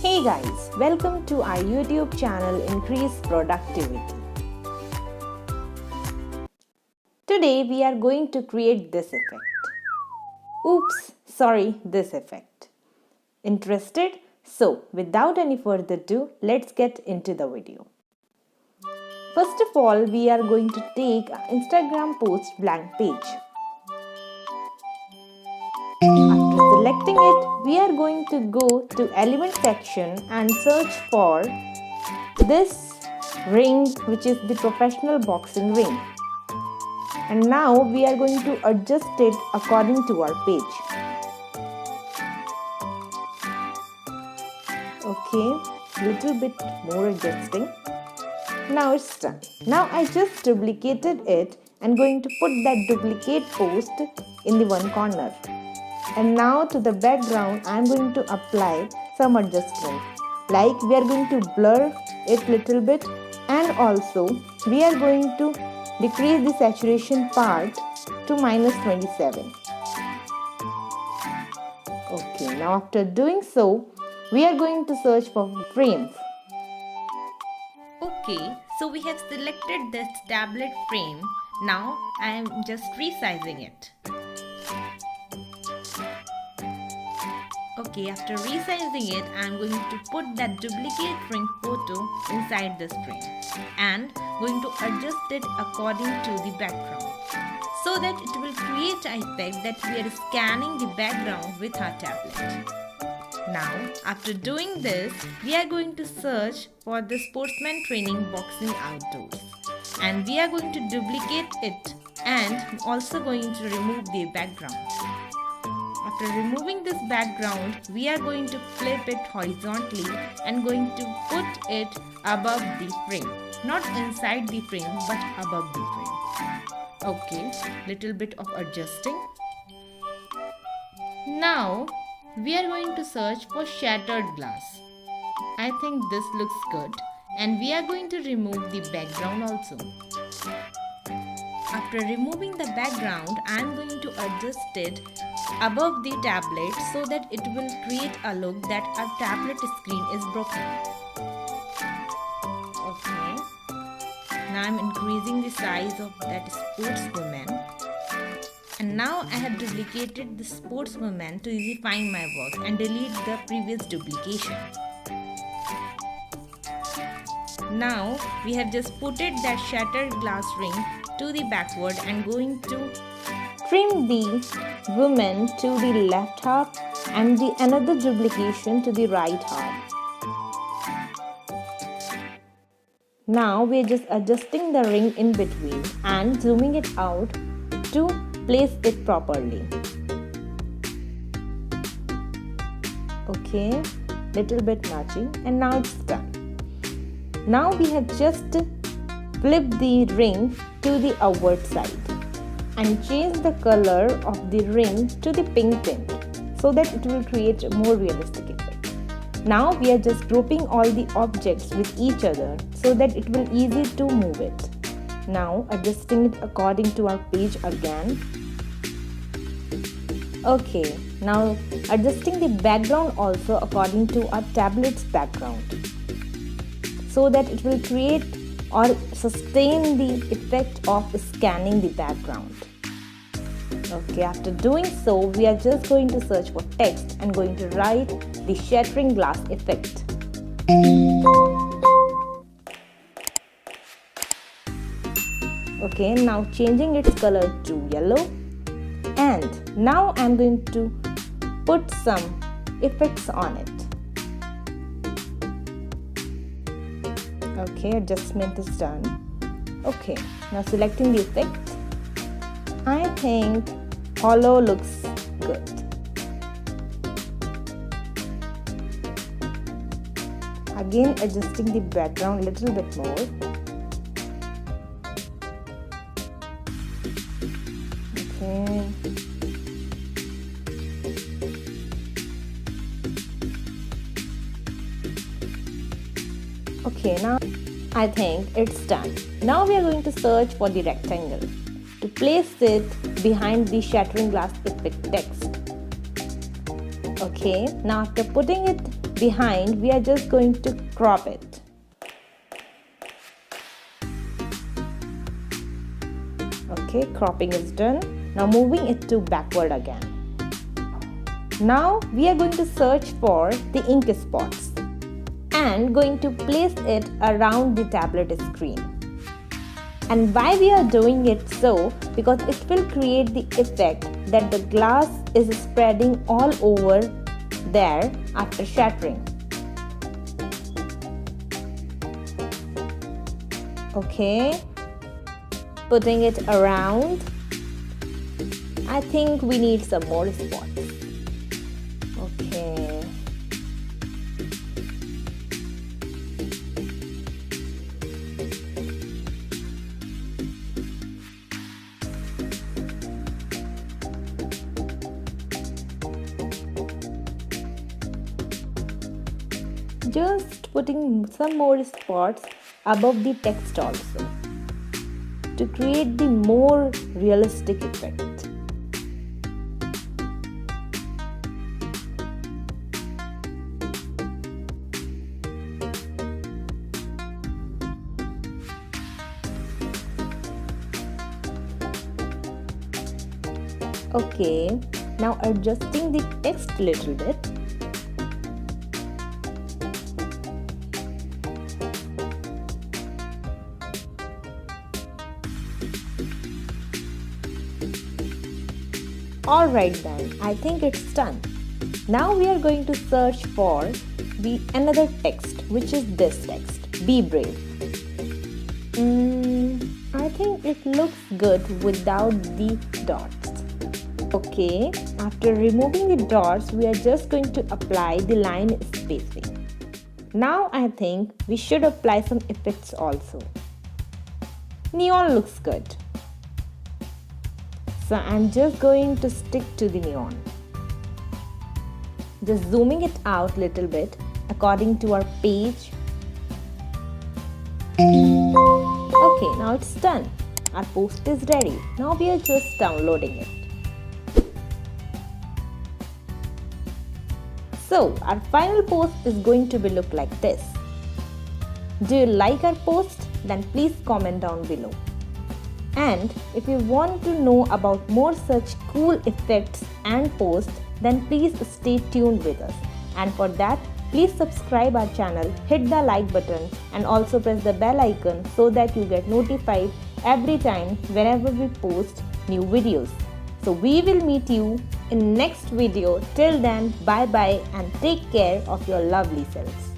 Hey guys, welcome to our YouTube channel Increase Productivity. Today we are going to create this effect. Oops, sorry, this effect. Interested? So, without any further ado, let's get into the video. First of all, we are going to take an Instagram post blank page. After selecting it, we are going to go to element section and search for this ring, which is the professional boxing ring. And now we are going to adjust it according to our page. Okay, little bit more adjusting. Now it's done. Now I just duplicated it and going to put that duplicate post in the one corner. And now to the background I am going to apply some adjustment. Like we are going to blur it little bit, and also we are going to decrease the saturation part to -27. Okay, now after doing so, we are going to search for frames. Okay, so we have selected this tablet frame. Now I am just resizing it. Okay, after resizing it, I am going to put that duplicate ring photo inside this frame and going to adjust it according to the background so that it will create an effect that we are scanning the background with our tablet. Now, after doing this, we are going to search for the sportsman training boxing outdoors, and we are going to duplicate it and also going to remove the background. After removing this background, we are going to flip it horizontally and going to put it above the frame. Not inside the frame, but above the frame. Okay, little bit of adjusting. Now, we are going to search for shattered glass. I think this looks good, and we are going to remove the background also. After removing the background, I am going to adjust it above the tablet so that it will create a look that our tablet screen is broken. Okay. Now I am increasing the size of that sportswoman. And now I have duplicated the sportswoman to easily find my work and delete the previous duplication. Now we have just put it that shattered glass ring to the backward and going to Trim the woman to the left half and the another duplication to the right half. Now we are just adjusting the ring in between and zooming it out to place it properly. Okay, little bit nudging, and now it's done. Now we have just flipped the ring to the outward side and change the color of the ring to the pink tint so that it will create a more realistic effect. Now we are just grouping all the objects with each other so that it will easy to move it. Now adjusting it according to our page again. Okay, now adjusting the background also according to our tablet's background so that it will create or sustain the effect of scanning the background. Okay, after doing so, we are just going to search for text and going to write the shattering glass effect. Okay, now changing its color to yellow, and now I am going to put some effects on it. Okay, adjustment is done. Okay, now selecting the effect. I think hollow looks good. Again adjusting the background a little bit more. Okay. Okay, now I think it's done. Now we are going to search for the rectangle to place it behind the shattering glass effect text. Okay. Okay, now after putting it behind, we are just going to crop it. Okay, cropping is done. Now moving it to backward again. Now we are going to search for the ink spots and going to place it around the tablet screen. And why we are doing it so? Because it will create the effect that the glass is spreading all over there after shattering. Okay, putting it around. I think we need some more spots. Okay. Just putting some more spots above the text also to create the more realistic effect. Okay, now adjusting the text a little bit. Alright then, I think it's done. Now we are going to search for the another text, which is this text, be brave. I think it looks good without the dots. Okay, after removing the dots, we are just going to apply the line spacing. Now I think we should apply some effects also. Neon looks good. So I'm just going to stick to the neon. Just zooming it out a little bit according to our page. Okay, now it's done. Our post is ready. Now we are just downloading it. So our final post is going to be look like this. Do you like our post? Then please comment down below. And if you want to know about more such cool effects and posts, then please stay tuned with us. And for that, please subscribe our channel, hit the like button and also press the bell icon so that you get notified every time whenever we post new videos. So we will meet you in next video. Till then, bye bye and take care of your lovely selves.